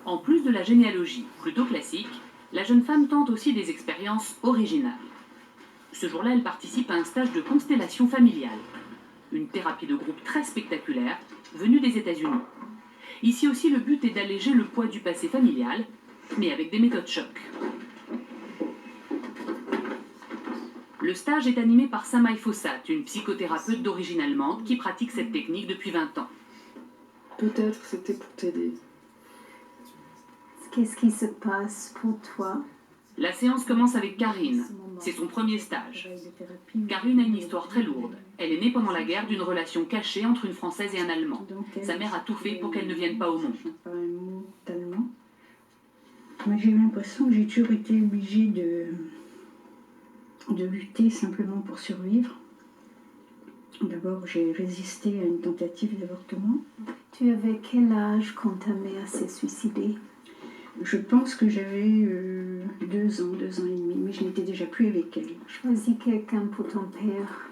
En plus de la généalogie plutôt classique, la jeune femme tente aussi des expériences originales. Ce jour-là, elle participe à un stage de constellation familiale, une thérapie de groupe très spectaculaire venue des États-Unis. Ici aussi, le but est d'alléger le poids du passé familial, mais avec des méthodes choc. Le stage est animé par Samaï Fossat, une psychothérapeute d'origine allemande qui pratique cette technique depuis 20 ans. Peut-être c'était pour t'aider. Qu'est-ce qui se passe pour toi? La séance commence avec Karine. C'est son premier stage. Karine a une histoire très lourde. Elle est née pendant la guerre d'une relation cachée entre une Française et un Allemand. Sa mère a tout fait pour qu'elle ne vienne pas au monde. Moi, j'ai eu l'impression que j'ai toujours été obligée de lutter simplement pour survivre. D'abord, j'ai résisté à une tentative d'avortement. Tu avais quel âge quand ta mère s'est suicidée? Je pense que j'avais 2 ans, 2 ans et demi, mais je n'étais déjà plus avec elle. Choisis quelqu'un pour ton père.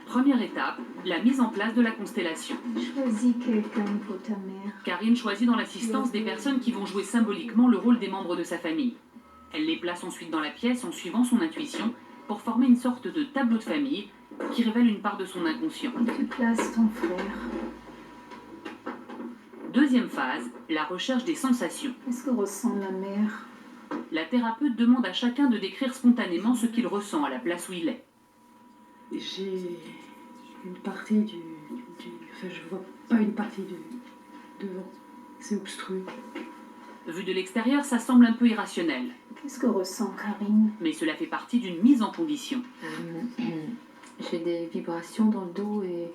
Première étape, la mise en place de la constellation. Choisis quelqu'un pour ta mère. Karine choisit dans l'assistance des personnes qui vont jouer symboliquement le rôle des membres de sa famille. Elle les place ensuite dans la pièce en suivant son intuition pour former une sorte de tableau de famille qui révèle une part de son inconscient. Tu places ton frère. Deuxième phase, la recherche des sensations. Qu'est-ce que ressent la mère? La thérapeute demande à chacun de décrire spontanément ce qu'il ressent à la place où il est. J'ai une partie du... Enfin, je vois pas une partie devant. C'est obstrué. Vu de l'extérieur, ça semble un peu irrationnel. Qu'est-ce que ressent Karine? Mais cela fait partie d'une mise en condition. J'ai des vibrations dans le dos et...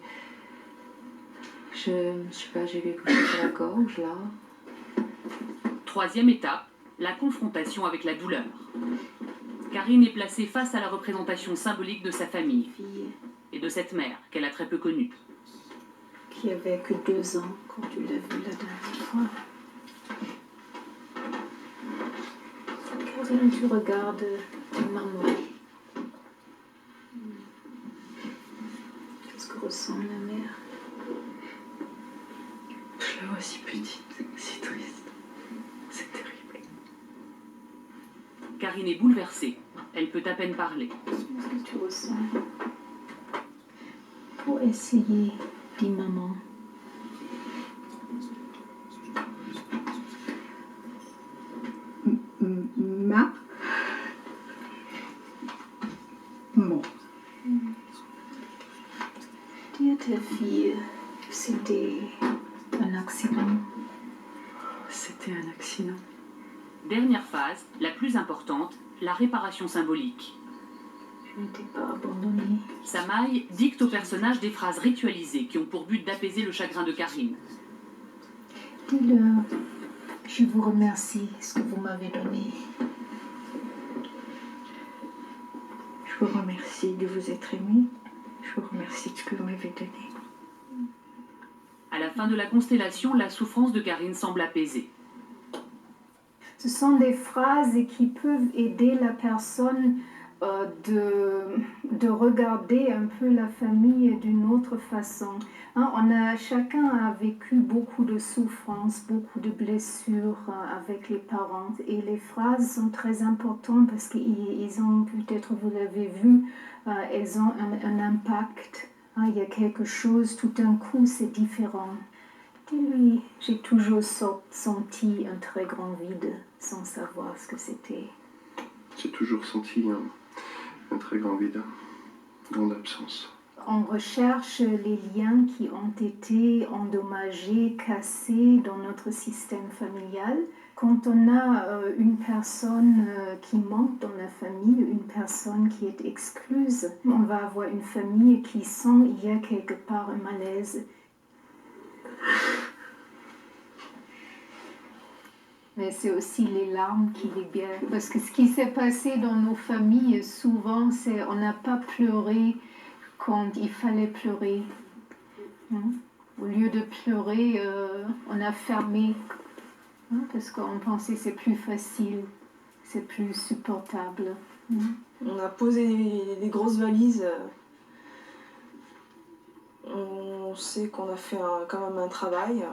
Je sais pas, j'ai quelque chose sur la gorge, là. Troisième étape, la confrontation avec la douleur. Karine est placée face à la représentation symbolique de sa famille et de cette mère qu'elle a très peu connue. Qui avait que 2 ans quand tu l'as vue la dernière fois. Karine, tu regardes ta maman. Qu'est-ce que ressent la mère? Je la vois si petite, si triste. C'est terrible. Karine est bouleversée. Elle peut à peine parler. Qu'est-ce que tu ressens? Pour essayer, dit maman. Bon. Dis à ta fille que c'était un accident. C'était un accident. Dernière phase, la plus importante, la réparation symbolique. Je n'étais pas abandonnée. Samaï dicte au personnage des phrases ritualisées qui ont pour but d'apaiser le chagrin de Karine. Dis-leur, je vous remercie ce que vous m'avez donné. Je vous remercie de vous être aimé. Je vous remercie de ce que vous m'avez donné. À la fin de la constellation, la souffrance de Karine semble apaisée. Ce sont des phrases qui peuvent aider la personne de regarder un peu la famille d'une autre façon. Hein, chacun a vécu beaucoup de souffrances, beaucoup de blessures avec les parents. Et les phrases sont très importantes parce qu'ils ont, peut-être vous l'avez vu, elles ont un impact. Hein, il y a quelque chose, tout d'un coup, c'est différent. Dis-lui, j'ai toujours senti un très grand vide sans savoir ce que c'était. J'ai toujours senti un très grand vide, grande absence. On recherche les liens qui ont été endommagés, cassés dans notre système familial. Quand on a une personne qui manque dans la famille, une personne qui est excluse, on va avoir une famille qui sent qu'il y a quelque part un malaise. Mais c'est aussi les larmes qui libèrent. Parce que ce qui s'est passé dans nos familles, souvent, c'est on n'a pas pleuré quand il fallait pleurer. Hein? Au lieu de pleurer, on a fermé. Hein? Parce qu'on pensait que c'est plus facile, c'est plus supportable. Hein? On a posé les grosses valises. On sait qu'on a fait quand même un travail.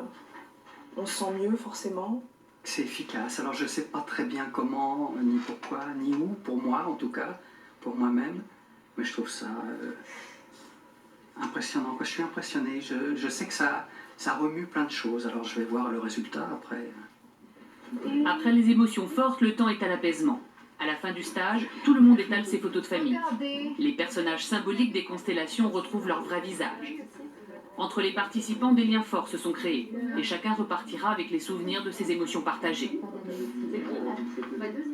On se sent mieux forcément. que c'est efficace. Alors je ne sais pas très bien comment, ni pourquoi, ni où, pour moi en tout cas, pour moi-même, mais je trouve ça impressionnant. Je suis impressionné, je sais que ça remue plein de choses, alors je vais voir le résultat après. Après les émotions fortes, le temps est à l'apaisement. À la fin du stage, tout le monde étale ses photos de famille. Les personnages symboliques des constellations retrouvent leur vrai visage. Entre les participants, des liens forts se sont créés et chacun repartira avec les souvenirs de ses émotions partagées.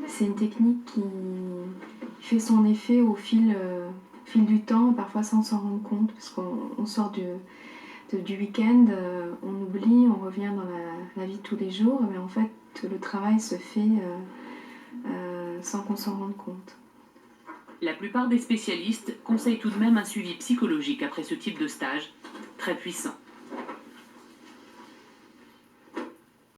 C'est une technique qui fait son effet au fil du temps, parfois sans s'en rendre compte, parce qu'on sort du week-end, on oublie, on revient dans la vie de tous les jours, mais en fait le travail se fait sans qu'on s'en rende compte. La plupart des spécialistes conseillent tout de même un suivi psychologique après ce type de stage, très puissant.